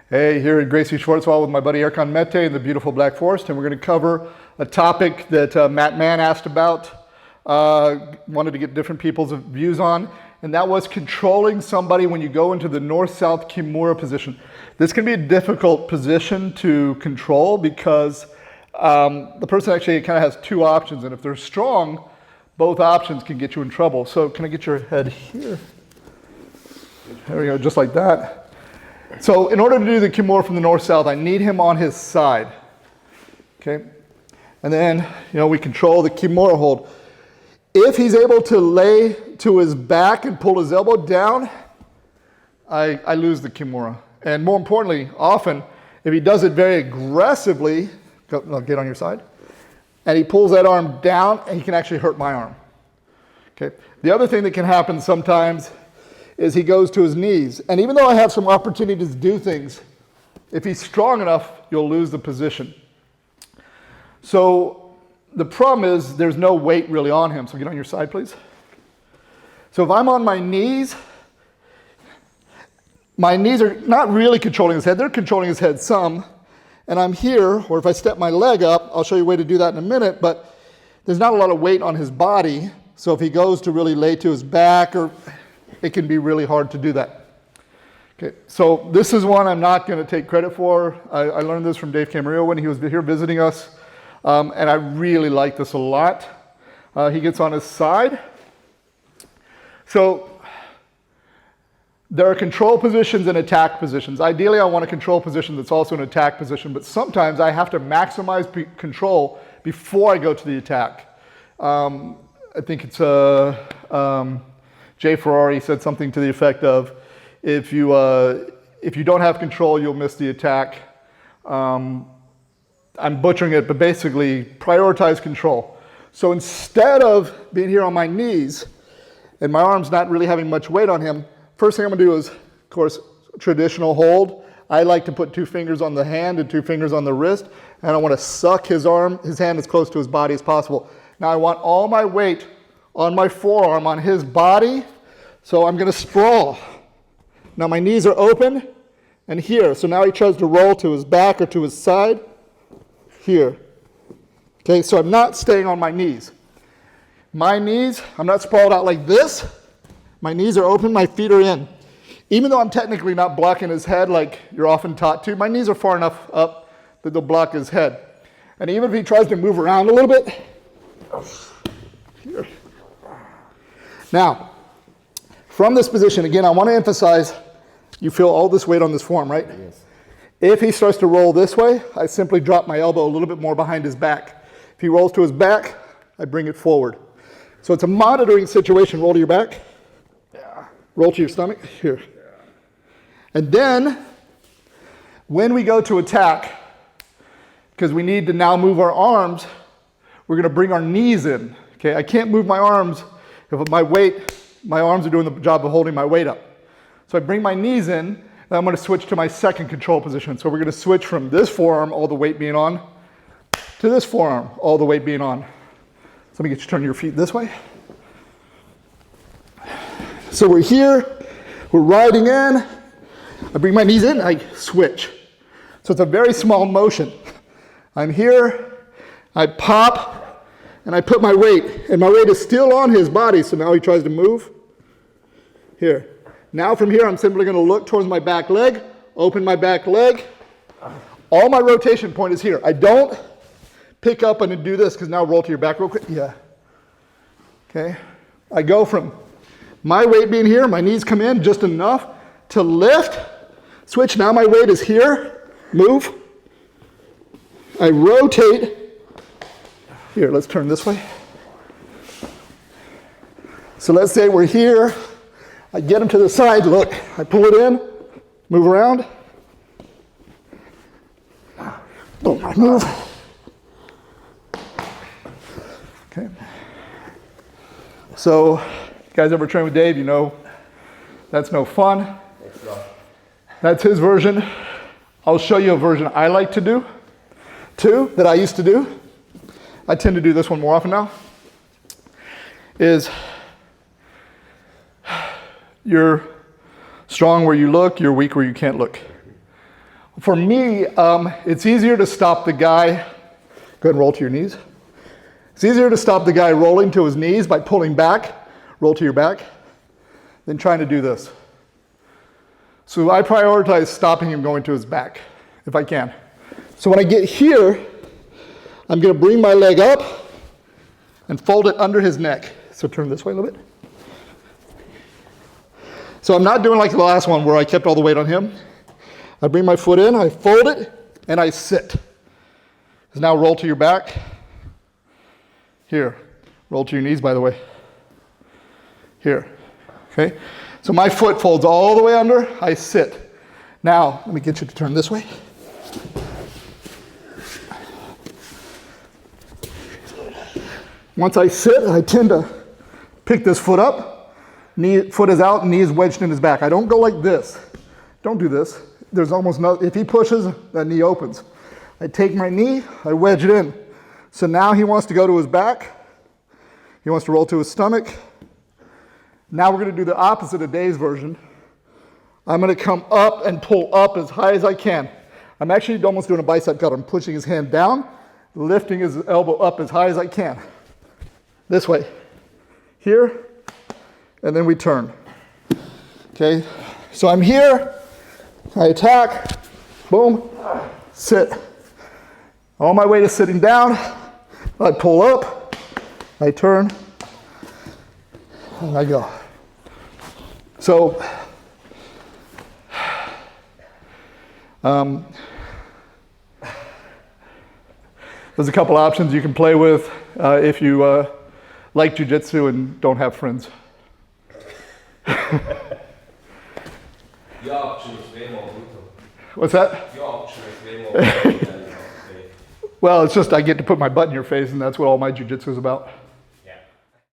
Hey, here at Gracie Schwartzwald with my buddy Erkan Mete in the beautiful Black Forest, and we're going to cover a topic that Matt Mann asked about, wanted to get different people's views on, and that was controlling somebody when you go into the north-south Kimura position. This can be a difficult position to control because the person actually kind of has two options, and if they're strong, both options can get you in trouble. So can I get your head here? There we go, just like that. So in order to do the Kimura from the north-south, I need him on his side, okay? And then, we control the Kimura hold. If he's able to lay to his back and pull his elbow down, I lose the Kimura. And more importantly, often, if he does it very aggressively, get on your side, and he pulls that arm down, and he can actually hurt my arm, okay? The other thing that can happen sometimes is he goes to his knees. And even though I have some opportunities to do things, if he's strong enough, you'll lose the position. So the problem is there's no weight really on him. So get on your side, please. So if I'm on my knees are not really controlling his head. They're controlling his head some. And I'm here, or if I step my leg up, I'll show you a way to do that in a minute, but there's not a lot of weight on his body. So if he goes to really lay to his back, it can be really hard to do that. Okay, so this is one I'm not going to take credit for. I learned this from Dave Camarillo when he was here visiting us, and I really like this a lot. He gets on his side. So there are control positions and attack positions. Ideally, I want a control position that's also an attack position, but sometimes I have to maximize control before I go to the attack. I think it's Jay Ferrari said something to the effect of, if you don't have control, you'll miss the attack. I'm butchering it, but basically prioritize control. So instead of being here on my knees and my arm's not really having much weight on him, first thing I'm gonna do is, of course, traditional hold. I like to put 2 fingers on the hand and 2 fingers on the wrist, and I wanna suck his hand as close to his body as possible. Now I want all my weight on my forearm, on his body, so I'm going to sprawl. Now my knees are open and here. So now he tries to roll to his back or to his side here. Okay, so I'm not staying on my knees. My knees, I'm not sprawled out like this. My knees are open, my feet are in. Even though I'm technically not blocking his head like you're often taught to, my knees are far enough up that they'll block his head. And even if he tries to move around a little bit, here. Now, from this position, again, I want to emphasize, you feel all this weight on this forearm, right? Yes. If he starts to roll this way, I simply drop my elbow a little bit more behind his back. If he rolls to his back, I bring it forward. So it's a monitoring situation. Roll to your back. Yeah. Roll to your stomach. Here. Yeah. And then, when we go to attack, because we need to now move our arms, we're going to bring our knees in. Okay, I can't move my arms if my arms are doing the job of holding my weight up. So I bring my knees in, and I'm going to switch to my second control position. So we're going to switch from this forearm, all the weight being on, to this forearm, all the weight being on. So let me get you to turn your feet this way. So we're here, we're riding in, I bring my knees in, I switch. So it's a very small motion. I'm here, I pop, and I put my weight, and my weight is still on his body, so now he tries to move. Here. Now from here, I'm simply going to look towards my back leg, open my back leg. All my rotation point is here. I don't pick up and do this, because now roll to your back real quick. Yeah. Okay. I go from my weight being here, my knees come in just enough to lift, switch, now my weight is here, move. I rotate. Here, let's turn this way. So let's say we're here. I get him to the side, look. I pull it in, move around. Boom, I move. Okay. So, you guys ever train with Dave, you know that's no fun. That's his version. I'll show you a version I like to do, too, that I used to do. I tend to do this one more often now, is you're strong where you look, you're weak where you can't look. For me, it's easier to stop the guy. Go ahead and roll to your knees. It's easier to stop the guy rolling to his knees by pulling back, roll to your back, than trying to do this. So I prioritize stopping him going to his back, if I can. So when I get here, I'm going to bring my leg up and fold it under his neck. So turn this way a little bit. So I'm not doing like the last one where I kept all the weight on him. I bring my foot in, I fold it, and I sit. Now roll to your back. Here. Roll to your knees, by the way. Here. Okay? So my foot folds all the way under, I sit. Now, let me get you to turn this way. Once I sit, I tend to pick this foot up. Foot is out, knee is wedged in his back. I don't go like this. Don't do this. There's almost no, if he pushes, that knee opens. I take my knee, I wedge it in. So now he wants to go to his back. He wants to roll to his stomach. Now we're going to do the opposite of Dave's version. I'm going to come up and pull up as high as I can. I'm actually almost doing a bicep cut. I'm pushing his hand down, lifting his elbow up as high as I can. This way. Here, and then we turn. Okay, so I'm here, I attack, boom, sit. All my weight is sitting down, I pull up, I turn, and I go. So, there's a couple options you can play with if you like Jiu-Jitsu and don't have friends. Your option is way more brutal. What's that? Your option is way more brutal than Well, it's just I get to put my butt in your face, and that's what all my Jiu-Jitsu is about.